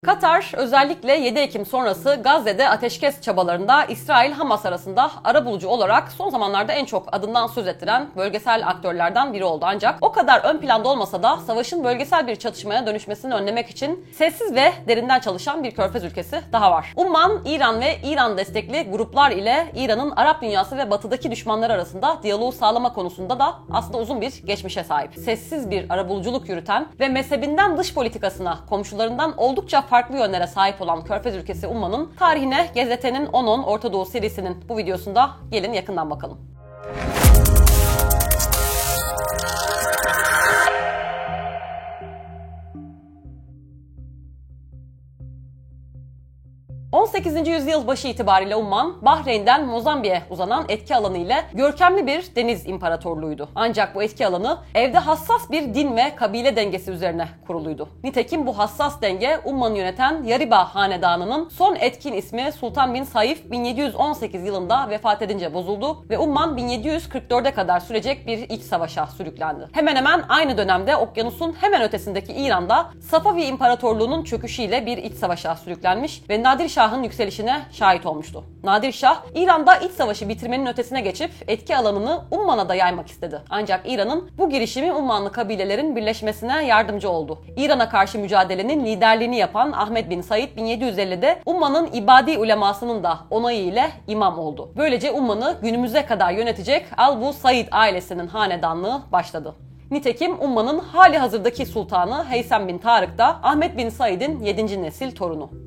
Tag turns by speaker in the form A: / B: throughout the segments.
A: Katar özellikle 7 Ekim sonrası Gazze'de ateşkes çabalarında İsrail-Hamas arasında arabulucu olarak son zamanlarda en çok adından söz ettiren bölgesel aktörlerden biri oldu. Ancak o kadar ön planda olmasa da savaşın bölgesel bir çatışmaya dönüşmesini önlemek için sessiz ve derinden çalışan bir körfez ülkesi daha var. Umman, İran ve İran destekli gruplar ile İran'ın Arap dünyası ve batıdaki düşmanlar arasında diyaloğu sağlama konusunda da aslında uzun bir geçmişe sahip. Sessiz bir arabuluculuk yürüten ve mezhebinden dış politikasına komşularından oldukça farklı yönlere sahip olan körfez ülkesi Umman'ın tarihine GZT'nin 10-10 Orta Doğu serisinin bu videosunda gelin yakından bakalım. 18. yüzyıl başı itibariyle Umman, Bahreyn'den Mozambik'e uzanan etki alanı ile görkemli bir deniz imparatorluğuydu. Ancak bu etki alanı evde hassas bir din ve kabile dengesi üzerine kuruluydu. Nitekim bu hassas denge Umman'ı yöneten Yariba Hanedanı'nın son etkin ismi Sultan bin Saif 1718 yılında vefat edince bozuldu ve Umman 1744'e kadar sürecek bir iç savaşa sürüklendi. Hemen hemen aynı dönemde okyanusun hemen ötesindeki İran'da Safavi İmparatorluğu'nun çöküşüyle bir iç savaşa sürüklenmiş ve Nadir Şah'ın yükselişine şahit olmuştu. Nadir Şah, İran'da iç savaşı bitirmenin ötesine geçip etki alanını Umman'a da yaymak istedi. Ancak İran'ın bu girişimi Ummanlı kabilelerin birleşmesine yardımcı oldu. İran'a karşı mücadelenin liderliğini yapan Ahmet bin Said 1750'de Umman'ın ibadi ulemasının da onayı ile imam oldu. Böylece Umman'ı günümüze kadar yönetecek Al-Bu Said ailesinin hanedanlığı başladı. Nitekim Umman'ın hali hazırdaki sultanı Heysem bin Tarık da Ahmet bin Said'in 7. nesil torunu.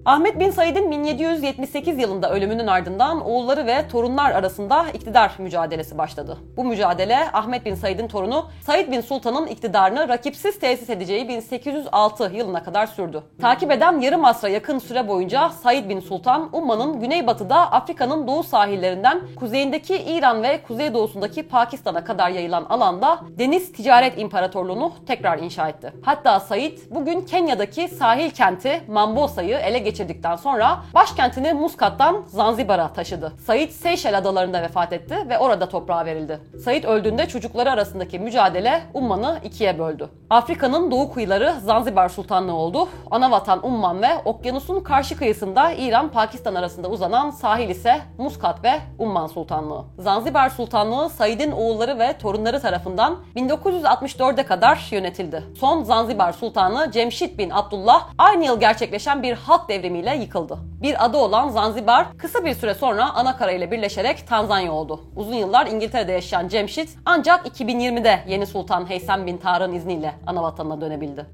A: Ahmet bin Said'in 1778 yılında ölümünün ardından oğulları ve torunlar arasında iktidar mücadelesi başladı. Bu mücadele Ahmet bin Said'in torunu Said bin Sultan'ın iktidarını rakipsiz tesis edeceği 1806 yılına kadar sürdü. Takip eden yarım asra yakın süre boyunca Said bin Sultan, Umman'ın güneybatıda Afrika'nın doğu sahillerinden kuzeyindeki İran ve kuzeydoğusundaki Pakistan'a kadar yayılan alanda Deniz Ticaret İmparatorluğunu tekrar inşa etti. Hatta Said bugün Kenya'daki sahil kenti Mombasa'yı ele geçirdikten sonra başkentini Muskat'tan Zanzibar'a taşıdı. Said Seyşel adalarında vefat etti ve orada toprağa verildi. Said öldüğünde çocukları arasındaki mücadele Umman'ı ikiye böldü. Afrika'nın doğu kıyıları Zanzibar Sultanlığı oldu. Anavatan Umman ve okyanusun karşı kıyısında İran-Pakistan arasında uzanan sahil ise Muskat ve Umman Sultanlığı. Zanzibar Sultanlığı Said'in oğulları ve torunları tarafından 1964'e kadar yönetildi. Son Zanzibar Sultanı Cemşit bin Abdullah aynı yıl gerçekleşen bir halk devrimiyle yıkıldı. Bir adı olan Zanzibar kısa bir süre sonra Anakara ile birleşerek Tanzanya oldu. Uzun yıllar İngiltere'de yaşayan Cemşit ancak 2020'de yeni Sultan Heysem bin Tarık'ın izniyle anavatanına dönebildi.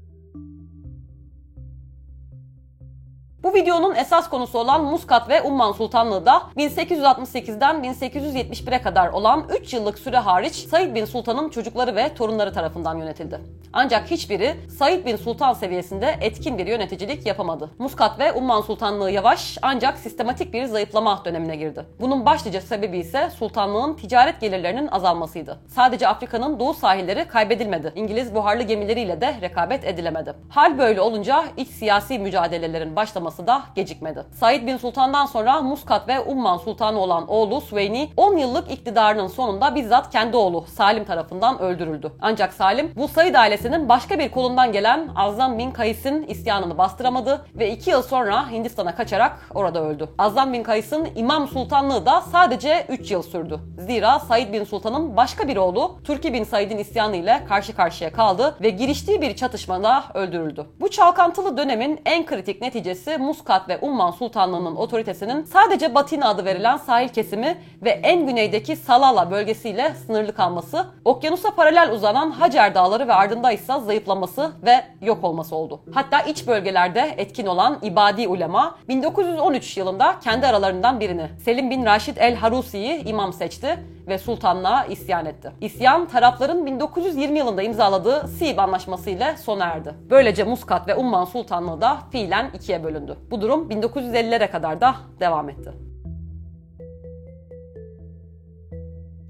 A: Bu videonun esas konusu olan Muskat ve Umman Sultanlığı da 1868'den 1871'e kadar olan 3 yıllık süre hariç Said bin Sultan'ın çocukları ve torunları tarafından yönetildi. Ancak hiçbiri Said bin Sultan seviyesinde etkin bir yöneticilik yapamadı. Muskat ve Umman Sultanlığı yavaş ancak sistematik bir zayıflama dönemine girdi. Bunun başlıca sebebi ise sultanlığın ticaret gelirlerinin azalmasıydı. Sadece Afrika'nın doğu sahilleri kaybedilmedi. İngiliz buharlı gemileriyle de rekabet edilemedi. Hal böyle olunca iç siyasi mücadelelerin başlaması da gecikmedi. Said bin Sultan'dan sonra Muskat ve Umman Sultanı olan oğlu Süveyni 10 yıllık iktidarının sonunda bizzat kendi oğlu Salim tarafından öldürüldü. Ancak Salim bu Said ailesinin başka bir kolundan gelen Azam bin Kays'ın isyanını bastıramadı ve 2 yıl sonra Hindistan'a kaçarak orada öldü. Azam bin Kays'ın İmam Sultanlığı da sadece 3 yıl sürdü. Zira Said bin Sultan'ın başka bir oğlu Turki bin Said'in isyanı ile karşı karşıya kaldı ve giriştiği bir çatışmada öldürüldü. Bu çalkantılı dönemin en kritik neticesi Muskat ve Umman Sultanlığı'nın otoritesinin sadece Batina adı verilen sahil kesimi ve en güneydeki Salala bölgesiyle sınırlı kalması, okyanusa paralel uzanan Hacer Dağları ve ardında ise zayıflaması ve yok olması oldu. Hatta iç bölgelerde etkin olan ibadi ulema 1913 yılında kendi aralarından birini Selim bin Raşid el-Harusi'yi imam seçti ve sultanlığa isyan etti. İsyan tarafların 1920 yılında imzaladığı Siib Anlaşması ile sona erdi. Böylece Muskat ve Umman Sultanlığı da fiilen ikiye bölündü. Bu durum 1950'lere kadar da devam etti.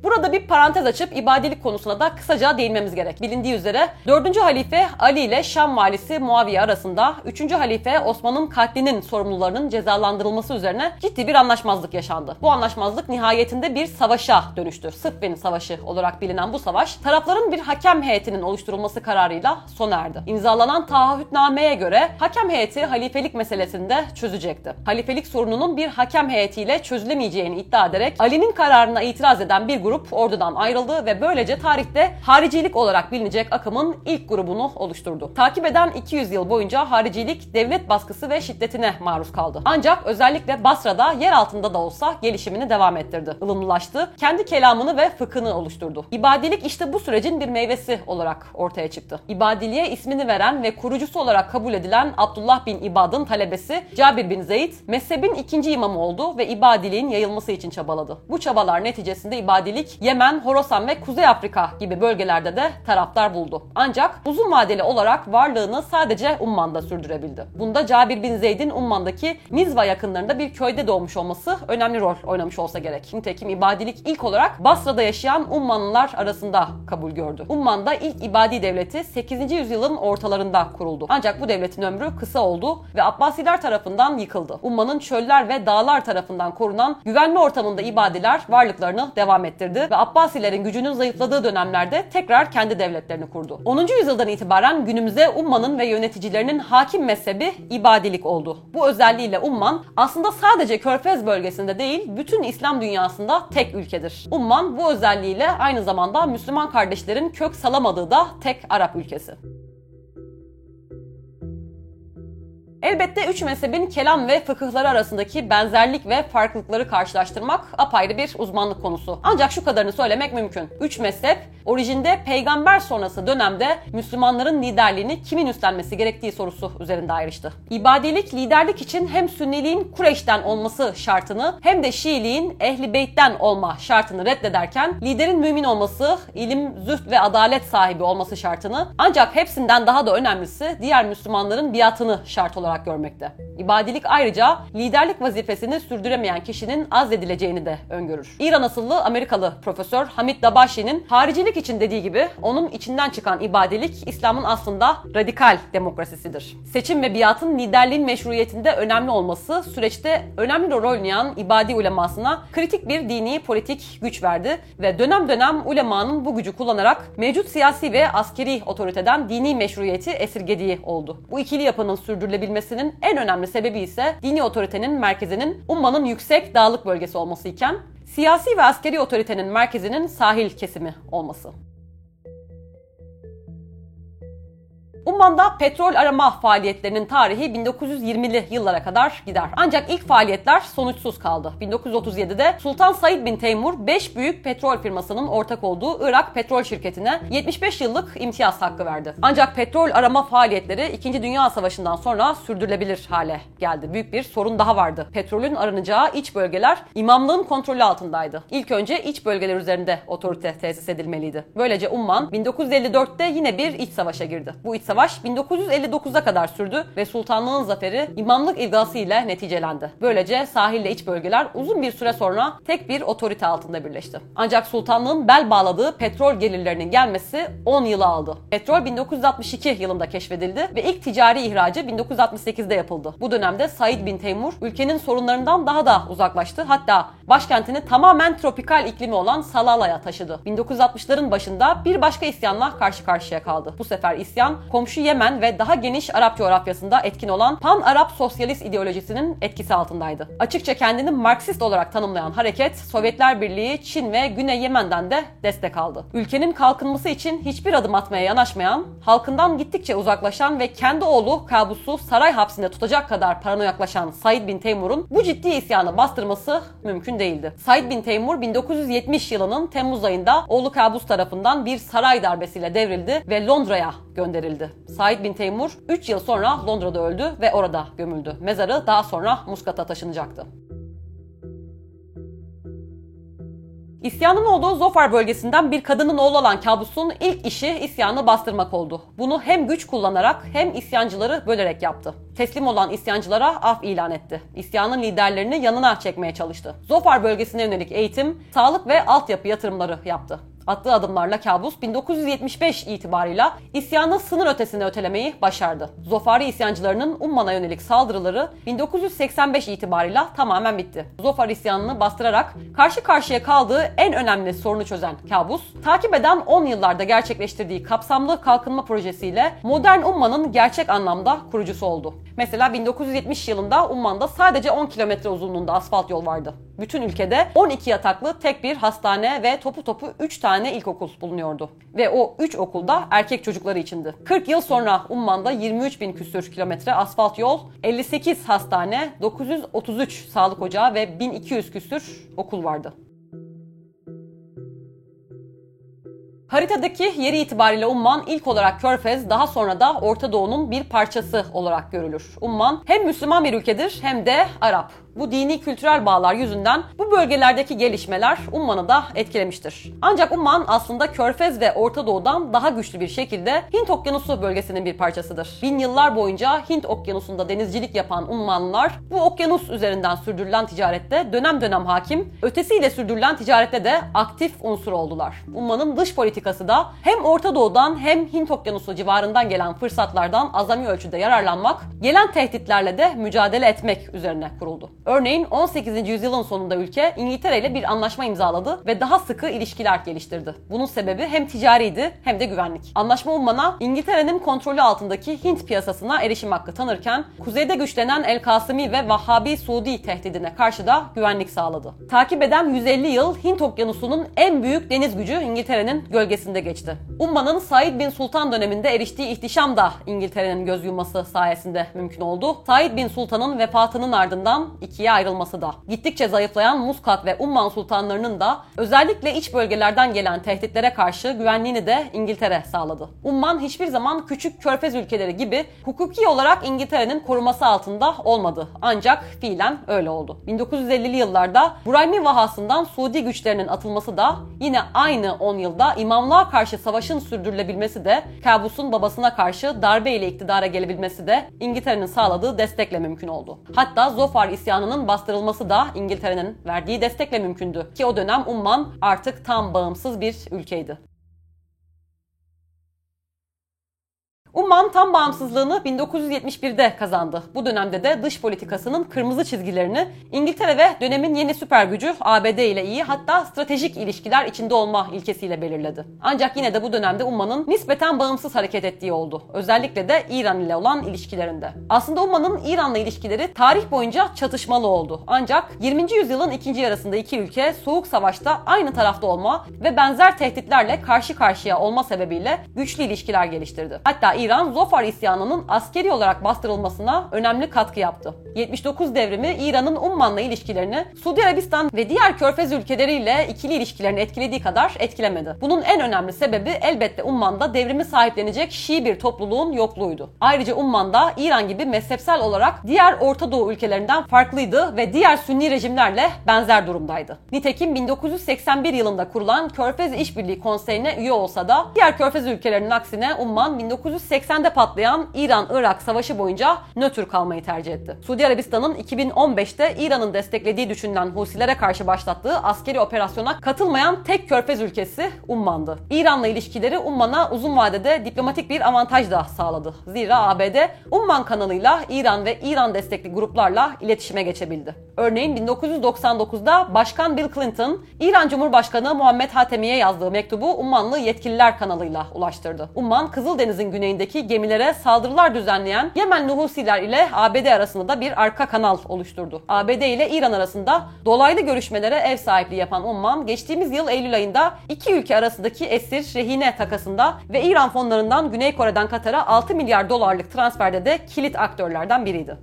A: Burada bir parantez açıp ibadilik konusuna da kısaca değinmemiz gerek. Bilindiği üzere 4. halife Ali ile Şam valisi Muaviye arasında 3. halife Osman'ın katlinin sorumlularının cezalandırılması üzerine ciddi bir anlaşmazlık yaşandı. Bu anlaşmazlık nihayetinde bir savaşa dönüştü. Sıffin Savaşı olarak bilinen bu savaş, tarafların bir hakem heyetinin oluşturulması kararıyla sona erdi. İmzalanan taahhütnameye göre hakem heyeti halifelik meselesini de çözecekti. Halifelik sorununun bir hakem heyetiyle çözülemeyeceğini iddia ederek Ali'nin kararına itiraz eden bir grup ordudan ayrıldı ve böylece tarihte haricilik olarak bilinecek akımın ilk grubunu oluşturdu. Takip eden 200 yıl boyunca haricilik devlet baskısı ve şiddetine maruz kaldı. Ancak özellikle Basra'da yer altında da olsa gelişimini devam ettirdi. Ilımlılaştı, kendi kelamını ve fıkhını oluşturdu. İbadilik işte bu sürecin bir meyvesi olarak ortaya çıktı. İbadiliğe ismini veren ve kurucusu olarak kabul edilen Abdullah bin İbad'ın talebesi Cabir bin Zeyd, mezhebin ikinci imamı oldu ve ibadiliğin yayılması için çabaladı. Bu çabalar neticesinde ibadilik Yemen, Horasan ve Kuzey Afrika gibi bölgelerde de taraftar buldu. Ancak uzun vadeli olarak varlığını sadece Umman'da sürdürebildi. Bunda Cabir bin Zeyd'in Umman'daki Nizva yakınlarında bir köyde doğmuş olması önemli rol oynamış olsa gerek. Nitekim ibadilik ilk olarak Basra'da yaşayan Ummanlılar arasında kabul gördü. Umman'da ilk ibadi devleti 8. yüzyılın ortalarında kuruldu. Ancak bu devletin ömrü kısa oldu ve Abbasiler tarafından yıkıldı. Umman'ın çöller ve dağlar tarafından korunan güvenli ortamında ibadiler varlıklarını devam ettirdi ve Abbasilerin gücünün zayıfladığı dönemlerde tekrar kendi devletlerini kurdu. 10. yüzyıldan itibaren günümüze Umman'ın ve yöneticilerinin hakim mezhebi ibadilik oldu. Bu özelliğiyle Umman aslında sadece Körfez bölgesinde değil, bütün İslam dünyasında tek ülkedir. Umman bu özelliğiyle aynı zamanda Müslüman kardeşlerin kök salamadığı da tek Arap ülkesi. Elbette üç mezhebin kelam ve fıkıhları arasındaki benzerlik ve farklılıkları karşılaştırmak apayrı bir uzmanlık konusu. Ancak şu kadarını söylemek mümkün. Üç mezhep orijinde peygamber sonrası dönemde Müslümanların liderliğini kimin üstlenmesi gerektiği sorusu üzerinde ayrıştı. İbadilik liderlik için hem Sünniliğin Kureyş'ten olması şartını hem de Şiiliğin Ehl-i Beyt'ten olma şartını reddederken liderin mümin olması, ilim, zühd ve adalet sahibi olması şartını, ancak hepsinden daha da önemlisi diğer Müslümanların biatını şart olarak görmekte. İbadilik ayrıca liderlik vazifesini sürdüremeyen kişinin azledileceğini de öngörür. İran asıllı Amerikalı Profesör Hamid Dabashi'nin haricilik için dediği gibi onun içinden çıkan ibadilik İslam'ın aslında radikal demokrasisidir. Seçim ve biatın liderliğin meşruiyetinde önemli olması süreçte önemli rol oynayan ibadi ulemasına kritik bir dini politik güç verdi ve dönem dönem ulemanın bu gücü kullanarak mevcut siyasi ve askeri otoriteden dini meşruiyeti esirgediği oldu. Bu ikili yapının sürdürülebilmesinin en önemli sebebi ise dini otoritenin merkezinin Umman'ın yüksek dağlık bölgesi olması iken siyasi ve askeri otoritenin merkezinin sahil kesimi olması. Umman'da petrol arama faaliyetlerinin tarihi 1920'li yıllara kadar gider. Ancak ilk faaliyetler sonuçsuz kaldı. 1937'de Sultan Said bin Teymur 5 büyük petrol firmasının ortak olduğu Irak Petrol Şirketi'ne 75 yıllık imtiyaz hakkı verdi. Ancak petrol arama faaliyetleri 2. Dünya Savaşı'ndan sonra sürdürülebilir hale geldi. Büyük bir sorun daha vardı. Petrolün aranacağı iç bölgeler imamlığın kontrolü altındaydı. İlk önce iç bölgeler üzerinde otorite tesis edilmeliydi. Böylece Umman 1954'te yine bir iç savaşa girdi. Bu iç savaş 1959'a kadar sürdü ve sultanlığın zaferi imamlık ilgası ile neticelendi. Böylece sahille iç bölgeler uzun bir süre sonra tek bir otorite altında birleşti. Ancak sultanlığın bel bağladığı petrol gelirlerinin gelmesi 10 yılı aldı. Petrol 1962 yılında keşfedildi ve ilk ticari ihracı 1968'de yapıldı. Bu dönemde Said bin Teymur ülkenin sorunlarından daha da uzaklaştı. Hatta başkentini tamamen tropikal iklimi olan Salala'ya taşıdı. 1960'ların başında bir başka isyanla karşı karşıya kaldı. Bu sefer isyan komşu Yemen ve daha geniş Arap coğrafyasında etkin olan Pan-Arap sosyalist ideolojisinin etkisi altındaydı. Açıkça kendini Marksist olarak tanımlayan hareket, Sovyetler Birliği, Çin ve Güney Yemen'den de destek aldı. Ülkenin kalkınması için hiçbir adım atmaya yanaşmayan, halkından gittikçe uzaklaşan ve kendi oğlu Kabus'u saray hapsinde tutacak kadar paranoyaklaşan Said bin Teymur'un bu ciddi isyanı bastırması mümkün değildi. Said bin Teymur 1970 yılının Temmuz ayında oğlu Kabus tarafından bir saray darbesiyle devrildi ve Londra'ya gönderildi. Said bin Teymur 3 yıl sonra Londra'da öldü ve orada gömüldü. Mezarı daha sonra Muskat'a taşınacaktı. İsyanın olduğu Zofar bölgesinden bir kadının oğlu olan Kabus'un ilk işi isyanı bastırmak oldu. Bunu hem güç kullanarak hem isyancıları bölerek yaptı. Teslim olan isyancılara af ilan etti. İsyanın liderlerini yanına çekmeye çalıştı. Zofar bölgesine yönelik eğitim, sağlık ve altyapı yatırımları yaptı. Attığı adımlarla Kabus 1975 itibarıyla isyanı sınır ötesine ötelemeyi başardı. Zofari isyancılarının Umman'a yönelik saldırıları 1985 itibarıyla tamamen bitti. Zofar isyanını bastırarak karşı karşıya kaldığı en önemli sorunu çözen Kabus, takip eden 10 yıllarda gerçekleştirdiği kapsamlı kalkınma projesiyle modern Umman'ın gerçek anlamda kurucusu oldu. Mesela 1970 yılında Umman'da sadece 10 kilometre uzunluğunda asfalt yol vardı. Bütün ülkede 12 yataklı tek bir hastane ve topu 3 tane ilkokul bulunuyordu. Ve o 3 okulda erkek çocukları içindi. 40 yıl sonra Umman'da 23 bin küsür kilometre asfalt yol, 58 hastane, 933 sağlık ocağı ve 1200 küsür okul vardı. Haritadaki yeri itibariyle Umman ilk olarak Körfez, daha sonra da Orta Doğu'nun bir parçası olarak görülür. Umman hem Müslüman bir ülkedir hem de Arap. Bu dini kültürel bağlar yüzünden bu bölgelerdeki gelişmeler Umman'ı da etkilemiştir. Ancak Umman aslında Körfez ve Orta Doğu'dan daha güçlü bir şekilde Hint Okyanusu bölgesinin bir parçasıdır. Bin yıllar boyunca Hint Okyanusu'nda denizcilik yapan Ummanlılar bu okyanus üzerinden sürdürülen ticarette dönem dönem hakim, ötesiyle sürdürülen ticarette de aktif unsur oldular. Umman'ın dış politikası da hem Orta Doğu'dan hem Hint Okyanusu civarından gelen fırsatlardan azami ölçüde yararlanmak, gelen tehditlerle de mücadele etmek üzerine kuruldu. Örneğin 18. yüzyılın sonunda ülke İngiltere ile bir anlaşma imzaladı ve daha sıkı ilişkiler geliştirdi. Bunun sebebi hem ticariydi hem de güvenlik. Anlaşma Umman'a İngiltere'nin kontrolü altındaki Hint piyasasına erişim hakkı tanırken kuzeyde güçlenen El-Kasimi ve Vahhabi Suudi tehdidine karşı da güvenlik sağladı. Takip eden 150 yıl Hint Okyanusu'nun en büyük deniz gücü İngiltere'nin gölgesinde geçti. Umman'ın Said bin Sultan döneminde eriştiği ihtişam da İngiltere'nin göz yumması sayesinde mümkün oldu. Said bin Sultan'ın vefatının ardından ikiye ayrılması da. Gittikçe zayıflayan Muskat ve Umman sultanlarının da özellikle iç bölgelerden gelen tehditlere karşı güvenliğini de İngiltere sağladı. Umman hiçbir zaman küçük körfez ülkeleri gibi hukuki olarak İngiltere'nin koruması altında olmadı. Ancak fiilen öyle oldu. 1950'li yıllarda Buraymi vahasından Suudi güçlerinin atılması da yine aynı 10 yılda imamlığa karşı savaşın sürdürülebilmesi de Kabus'un babasına karşı darbe ile iktidara gelebilmesi de İngiltere'nin sağladığı destekle mümkün oldu. Hatta Zofar isyanının bastırılması da İngiltere'nin verdiği destekle mümkündü ki o dönem Umman artık tam bağımsız bir ülkeydi. Umman tam bağımsızlığını 1971'de kazandı. Bu dönemde de dış politikasının kırmızı çizgilerini İngiltere ve dönemin yeni süper gücü ABD ile iyi, hatta stratejik ilişkiler içinde olma ilkesiyle belirledi. Ancak yine de bu dönemde Umman'ın nispeten bağımsız hareket ettiği oldu. Özellikle de İran ile olan ilişkilerinde. Aslında Umman'ın İran'la ilişkileri tarih boyunca çatışmalı oldu. Ancak 20. yüzyılın ikinci yarısında iki ülke Soğuk Savaş'ta aynı tarafta olma ve benzer tehditlerle karşı karşıya olma sebebiyle güçlü ilişkiler geliştirdi. Hatta İran, Zofar isyanının askeri olarak bastırılmasına önemli katkı yaptı. 79 devrimi İran'ın Umman'la ilişkilerini Suudi Arabistan ve diğer körfez ülkeleriyle ikili ilişkilerini etkilediği kadar etkilemedi. Bunun en önemli sebebi elbette Umman'da devrimi sahiplenecek Şii bir topluluğun yokluğuydu. Ayrıca Umman'da İran gibi mezhepsel olarak diğer Orta Doğu ülkelerinden farklıydı ve diğer Sünni rejimlerle benzer durumdaydı. Nitekim 1981 yılında kurulan Körfez İşbirliği Konseyi'ne üye olsa da diğer körfez ülkelerinin aksine Umman 1980'de patlayan İran-Irak Savaşı boyunca nötr kalmayı tercih etti. Suudi Arabistan'ın 2015'te İran'ın desteklediği düşünülen Husilere karşı başlattığı askeri operasyona katılmayan tek körfez ülkesi Umman'dı. İran'la ilişkileri Umman'a uzun vadede diplomatik bir avantaj da sağladı. Zira ABD Umman kanalıyla İran ve İran destekli gruplarla iletişime geçebildi. Örneğin 1999'da Başkan Bill Clinton, İran Cumhurbaşkanı Muhammed Hatemi'ye yazdığı mektubu Ummanlı yetkililer kanalıyla ulaştırdı. Umman, Kızıldeniz'in güneyindeki gemilere saldırılar düzenleyen Yemenli Husiler ile ABD arasında da bir arka kanal oluşturdu. ABD ile İran arasında dolaylı görüşmelere ev sahipliği yapan Umman, geçtiğimiz yıl Eylül ayında iki ülke arasındaki esir rehine takasında ve İran fonlarından Güney Kore'den Katar'a 6 milyar dolarlık transferde de kilit aktörlerden biriydi.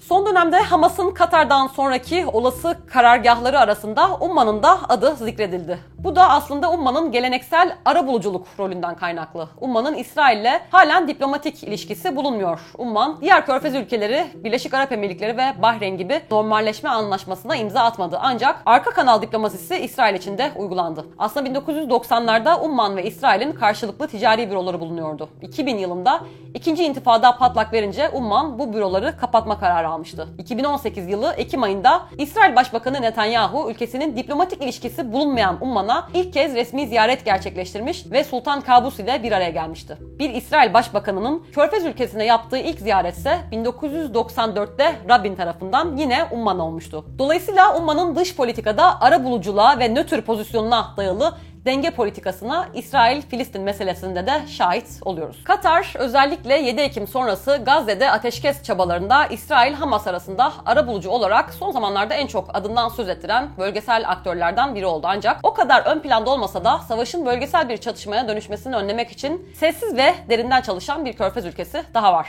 A: Son dönemde Hamas'ın Katar'dan sonraki olası karargahları arasında Umman'ın da adı zikredildi. Bu da aslında Umman'ın geleneksel arabuluculuk rolünden kaynaklı. Umman'ın İsrail'le halen diplomatik ilişkisi bulunmuyor. Umman, diğer Körfez ülkeleri, Birleşik Arap Emirlikleri ve Bahreyn gibi normalleşme anlaşmasına imza atmadı. Ancak arka kanal diplomasisi İsrail için de uygulandı. Aslında 1990'larda Umman ve İsrail'in karşılıklı ticari büroları bulunuyordu. 2000 yılında İkinci İntifada patlak verince Umman bu büroları kapatma kararı almıştı. 2018 yılı Ekim ayında İsrail Başbakanı Netanyahu ülkesinin diplomatik ilişkisi bulunmayan Umman'a ilk kez resmi ziyaret gerçekleştirmiş ve Sultan Kabus ile bir araya gelmişti. Bir İsrail Başbakanı'nın Körfez ülkesine yaptığı ilk ziyaret ise 1994'te Rabin tarafından yine Umman olmuştu. Dolayısıyla Umman'ın dış politikada arabuluculuğa ve nötr pozisyonuna dayalı denge politikasına İsrail-Filistin meselesinde de şahit oluyoruz. Katar özellikle 7 Ekim sonrası Gazze'de ateşkes çabalarında İsrail-Hamas arasında arabulucu olarak son zamanlarda en çok adından söz ettiren bölgesel aktörlerden biri oldu. Ancak o kadar ön planda olmasa da savaşın bölgesel bir çatışmaya dönüşmesini önlemek için sessiz ve derinden çalışan bir Körfez ülkesi daha var.